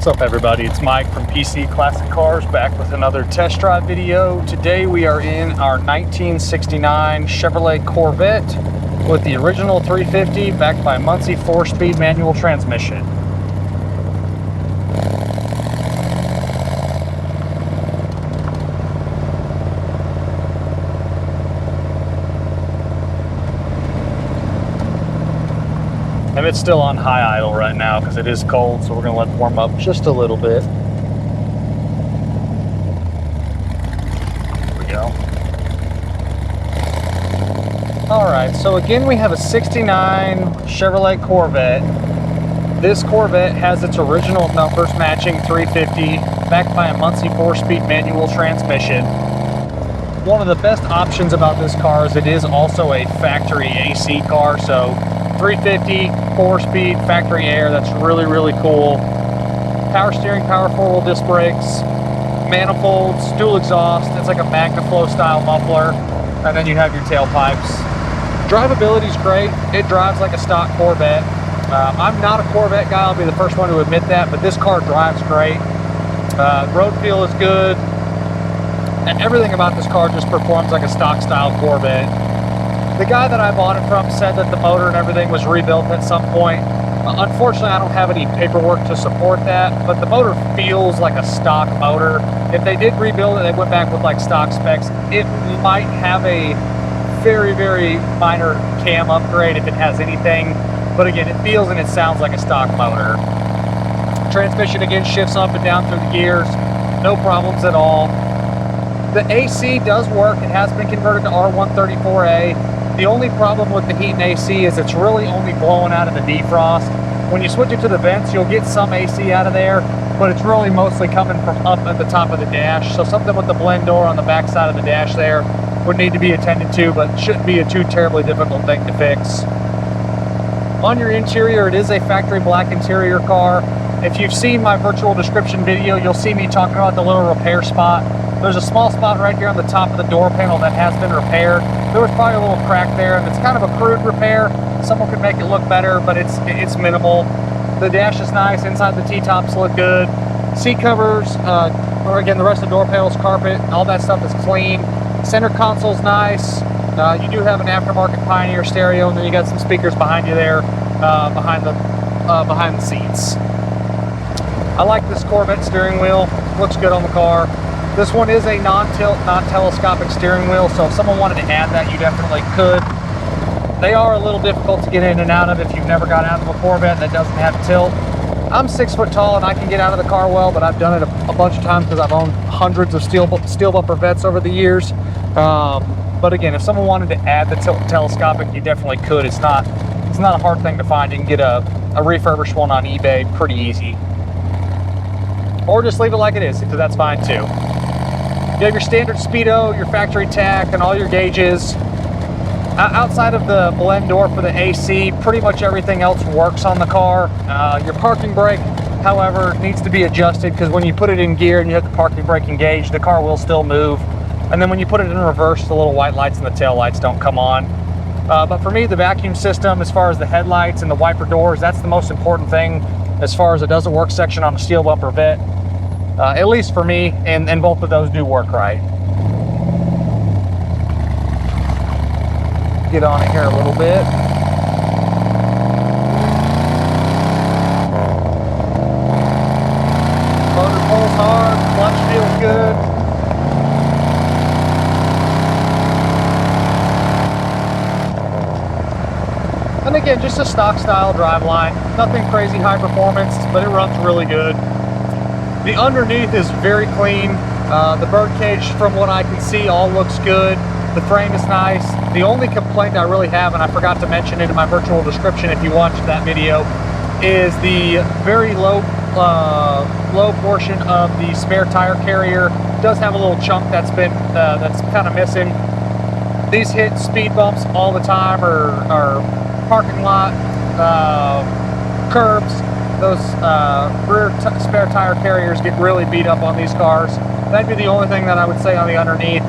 What's up everybody, it's Mike from PC Classic Cars back with another test drive video. Today we are in our 1969 Chevrolet Corvette with the original 350 backed by a Muncie 4-speed manual transmission. And it's still on high idle right now because it is cold, so we're going to let it warm up just a little bit. There we go. Alright, so again we have a 69 Chevrolet Corvette. This Corvette has its original numbers matching 350, backed by a Muncie 4-speed manual transmission. One of the best options about this car is it is also a factory AC car, so 350, 4-speed, factory air, that's really, really cool. Power steering, power 4-wheel disc brakes, manifolds, dual exhaust, it's like a MagnaFlow style muffler, and then you have your tailpipes. Drivability is great, it drives like a stock Corvette. I'm not a Corvette guy, I'll be the first one to admit that, but this car drives great. Road feel is good, and everything about this car just performs like a stock style Corvette. The guy that I bought it from said that the motor and everything was rebuilt at some point. Unfortunately, I don't have any paperwork to support that, but the motor feels like a stock motor. If they did rebuild it, they went back with like stock specs, it might have a very, very minor cam upgrade if it has anything. But again, it feels and it sounds like a stock motor. Transmission again shifts up and down through the gears, no problems at all. The AC does work, it has been converted to R134A. The only problem with the heat and AC is it's really only blowing out of the defrost. When you switch it to the vents, you'll get some AC out of there, but it's really mostly coming from up at the top of the dash. So something with the blend door on the back side of the dash there would need to be attended to, but shouldn't be a too terribly difficult thing to fix. On your interior, it is a factory black interior car. If you've seen my virtual description video, you'll see me talking about the little repair spot. There's a small spot right here on the top of the door panel that has been repaired. There was probably a little crack there, and it's kind of a crude repair. Someone could make it look better, but it's minimal. The dash is nice. Inside the T-tops look good. Seat covers, or again, the rest of the door panels, carpet, all that stuff is clean. Center console's nice. You do have an aftermarket Pioneer stereo, and then you got some speakers behind you there, behind the seats. I like this Corvette steering wheel. Looks good on the car. This one is a non-tilt, non-telescopic steering wheel, so if someone wanted to add that, you definitely could. They are a little difficult to get in and out of if you've never got out of a Corvette that doesn't have tilt. I'm 6 foot tall and I can get out of the car well, but I've done it a bunch of times because I've owned hundreds of steel bumper Vettes over the years. But again, if someone wanted to add the tilt telescopic, you definitely could. It's not a hard thing to find. You can get a refurbished one on eBay pretty easy. Or just leave it like it is, because that's fine too. You have your standard speedo, your factory tach, and all your gauges. Outside of the blend door for the AC, pretty much everything else works on the car. Your parking brake, however, needs to be adjusted because when you put it in gear and you have the parking brake engaged, the car will still move. And then when you put it in reverse, the little white lights and the tail lights don't come on. But for me, the vacuum system, as far as the headlights and the wiper doors, that's the most important thing as far as it doesn't work section on a steel bumper Vette. At least for me, and both of those do work right. Get on it here a little bit. Motor pulls hard, clutch feels good. And again, just a stock style driveline. Nothing crazy high performance, but it runs really good. The underneath is very clean. The birdcage, from what I can see, all looks good. The frame is nice. The only complaint I really have, and I forgot to mention it in my virtual description if you watched that video, is the very low portion of the spare tire carrier. It does have a little chunk that's kind of missing. These hit speed bumps all the time, or parking lot, curbs. Those rear spare tire carriers get really beat up on these cars. That'd be the only thing that I would say on the underneath.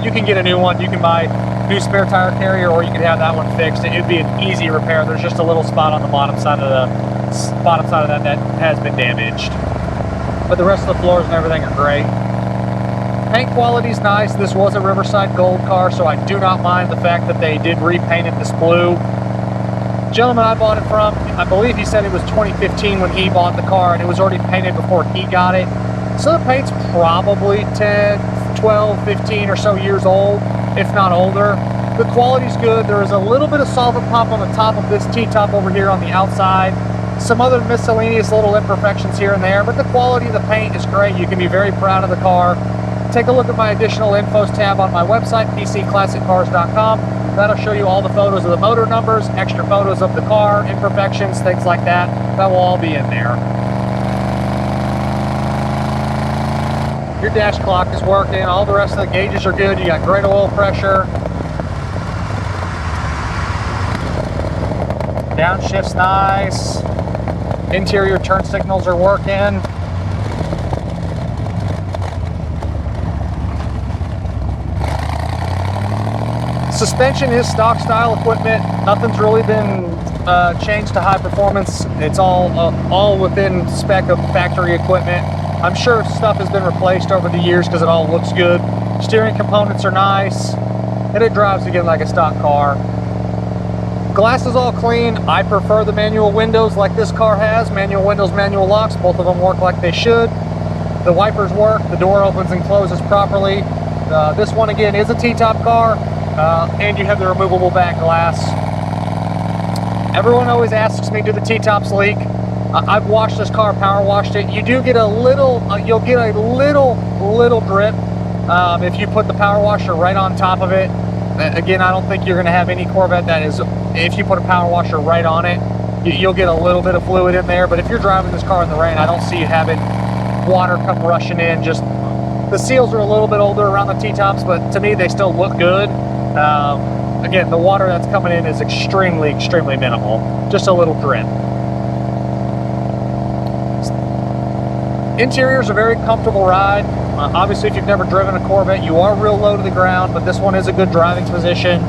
You can get a new one. You can buy new spare tire carrier, or you can have that one fixed. It would be an easy repair. There's just a little spot on the bottom side of the bottom side of that has been damaged. But the rest of the floors and everything are great. Paint quality's nice. This was a Riverside Gold car, so I do not mind the fact that they did repaint it this blue. Gentleman I bought it from, I believe he said it was 2015 when he bought the car, and it was already painted before he got it. So the paint's probably 10, 12, 15 or so years old, if not older. The quality's good. There is a little bit of solvent pump on the top of this T-top over here on the outside. Some other miscellaneous little imperfections here and there, but the quality of the paint is great. You can be very proud of the car. Take a look at my additional infos tab on my website, pcclassiccars.com. That'll show you all the photos of the motor numbers, extra photos of the car, imperfections, things like that. That will all be in there. Your dash clock is working. All the rest of the gauges are good. You got great oil pressure. Downshift's nice. Interior turn signals are working. Suspension is stock style equipment. Nothing's really been changed to high performance. It's all within spec of factory equipment. I'm sure stuff has been replaced over the years because it all looks good. Steering components are nice, and it drives again like a stock car. Glass is all clean. I prefer the manual windows like this car has. Manual windows, manual locks, both of them work like they should. The wipers work, the door opens and closes properly. This one again is a T-top car. And you have the removable back glass. Everyone always asks me, do the T-tops leak? I've washed this car, power washed it. You do get a little, you'll get a little drip if you put the power washer right on top of it. Again, I don't think you're gonna have any Corvette that is, if you put a power washer right on it, you'll get a little bit of fluid in there. But if you're driving this car in the rain, I don't see you having water come rushing in. Just, the seals are a little bit older around the T-tops, but to me, they still look good. Again, the water that's coming in is extremely minimal. Just a little drip. Interior's a very comfortable ride. Obviously, if you've never driven a Corvette, you are real low to the ground, but this one is a good driving position.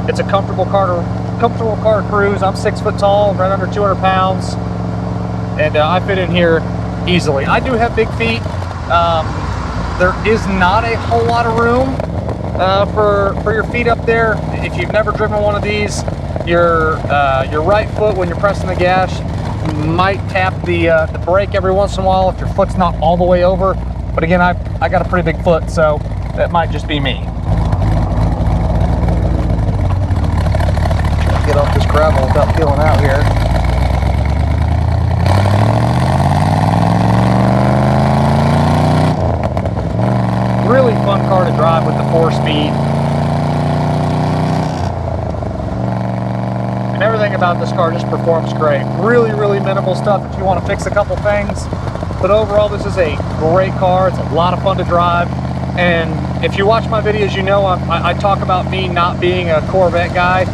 It's a comfortable car to cruise. I'm 6 foot tall, right under 200 pounds, and I fit in here easily. I do have big feet. There is not a whole lot of room for your feet up there. If you've never driven one of these, your right foot, when you're pressing the gas, might tap the brake every once in a while if your foot's not all the way over. But again, I got a pretty big foot, so that might just be me. Get off this gravel without peeling out here. Really fun car to drive with the 4-speed. And everything about this car just performs great. Really minimal stuff if you want to fix a couple things. But overall, this is a great car. It's a lot of fun to drive. And if you watch my videos, you know I talk about me not being a Corvette guy.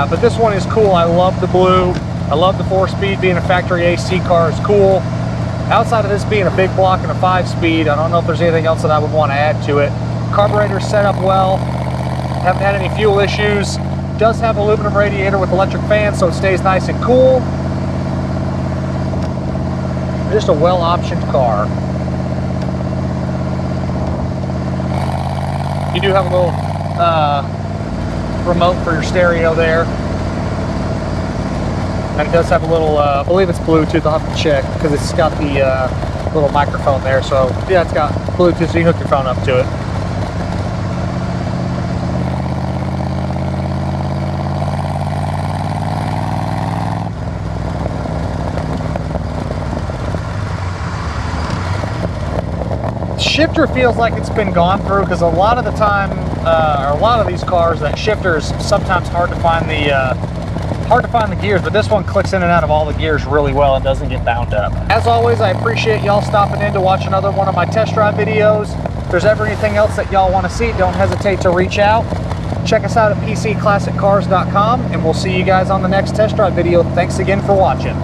But this one is cool. I love the blue. I love the 4-speed. Being a factory AC car is cool. Outside of this being a big block and a 5-speed, I don't know if there's anything else that I would want to add to it. Carburetor's set up well. Haven't had any fuel issues. Does have aluminum radiator with electric fan, so it stays nice and cool. Just a well-optioned car. You do have a little remote for your stereo there. And it does have a little, I believe it's Bluetooth, I'll have to check, because it's got the little microphone there. So yeah, it's got Bluetooth, so you can hook your phone up to it. Shifter feels like it's been gone through, because a lot of the time, or a lot of these cars, that shifter is sometimes hard to find the gears, but this one clicks in and out of all the gears really well and doesn't get bound up. As always, I appreciate y'all stopping in to watch another one of my test drive videos. If there's ever anything else that y'all want to see, don't hesitate to reach out. Check us out at pcclassiccars.com, and we'll see you guys on the next test drive video. Thanks again for watching.